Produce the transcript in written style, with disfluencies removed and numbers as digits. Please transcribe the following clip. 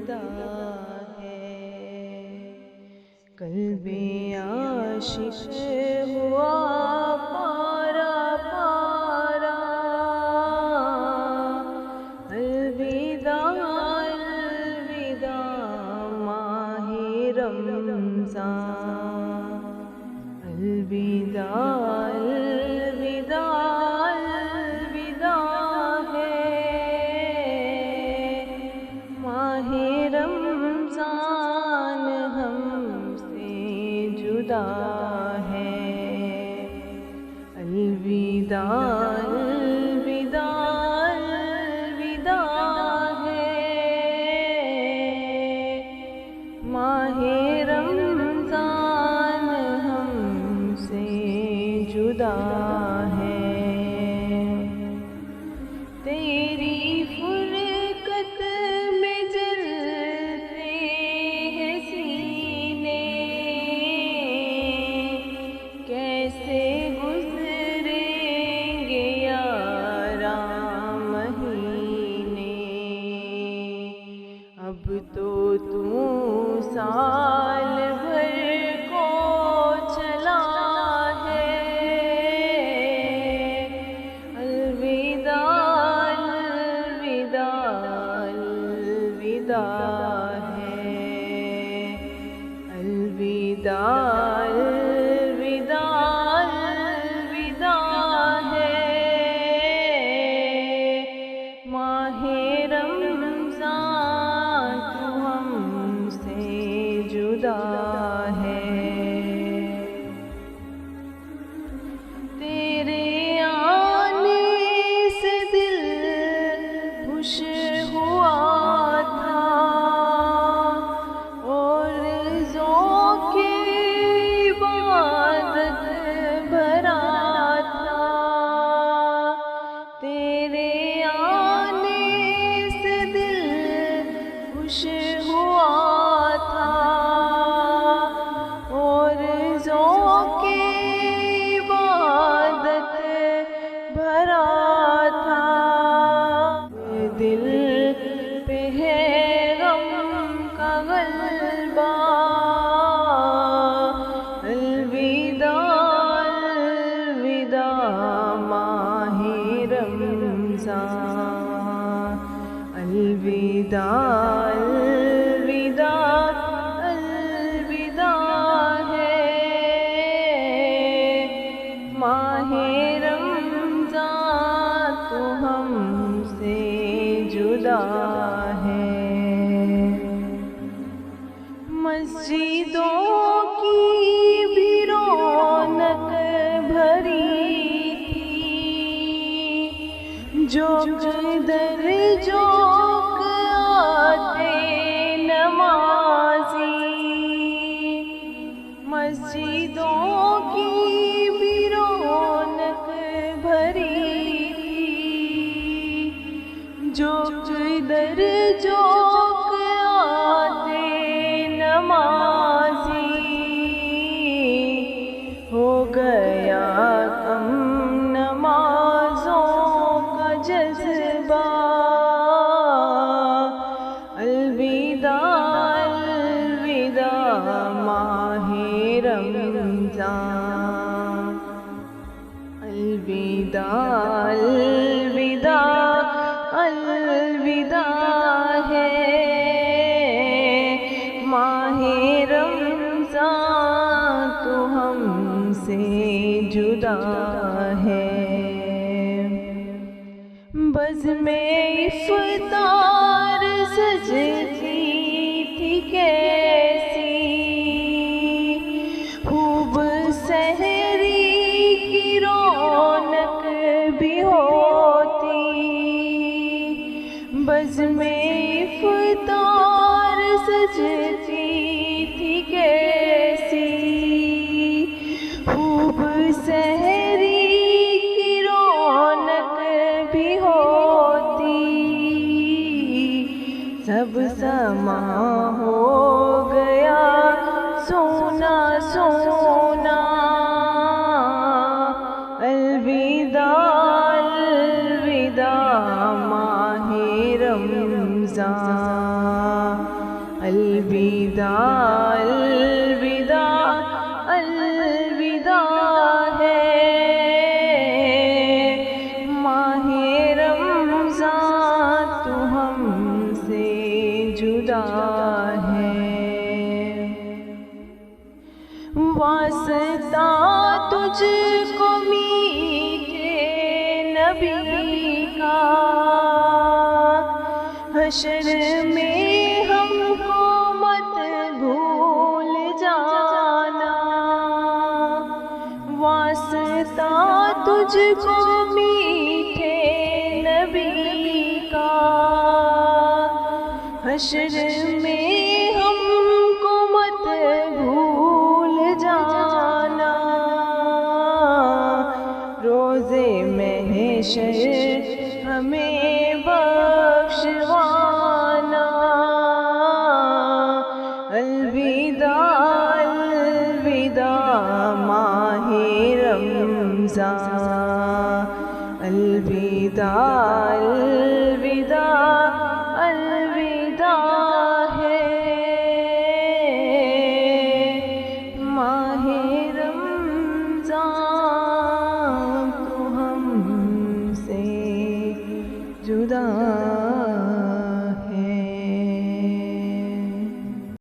الوداع ہے، قلب عاشق ہوا پارا پارا، الوداع الوداع ماہ رمضان، الوداع الوداع الوداع ہے، ماہ رمضان ہم سے جدا ہے، الوداع الوداع الوداع ہے، ماہ رمضان ہم سے جدا ہے، تیری فرقت میں جلتے ہیں سینے، کیسے گزریں گے یاراں مہینے، اب تو سال بھر کو چلا ہے، الوداع الوداع الوداع ہے، الوداع الوداع الوداع ہے، ماہ رمضان تو ہم سے جدا ہے، تیرے آنے سے دل خوش ہوا تھا، اور ذوق عبادت بھرا تھا، تیرے آنے سے دل خوش ہوا تھا، اور ذوق عبادت بھرا تھا، دل پہ ہے غم کا غلبہ، الوداع الوداع ماہ رمضان، الوداع الوداع الوداع ہے، ماہ رمضان تو ہم سے جدا ہے، مسجدوں کی بھی رونق بھری تھی، جو در جوق آتے نمازی، مسجدوں کی بھی رونق بھری تھی، جو در جوق آتے نمازی، ہو گیا کم نمازوں کا جذبہ، الوداع الوداع ماہ رمضان، الوداع الوداع الوداع ہے، ماہ رمضان تو ہم سے جدا ہے، بزم افطار سجتی تھی کیسی، خوب سحری کی رونق بھی ہوتی، بزم افطار سجتی تھی کیسی، خوب سحری کی رونق بھی ہوتی، سب سما ہو گیا سونا سونا، الوداع الوداع ماہ رمضان، الوداع الوداع الوداع ہے ماہ رمضان تو ہم سے جدا ہے واسطہ تجھ کو میٹھے نبی کا حشر میں ہم کو مت بھول جانا واسطہ تجھ کو میٹھے نبی کا حشر میں ہم کو مت بھول جانا روزے محشر ہمیں بخشوانا الوداع الوداع ماہ رمضان الوداع الوداع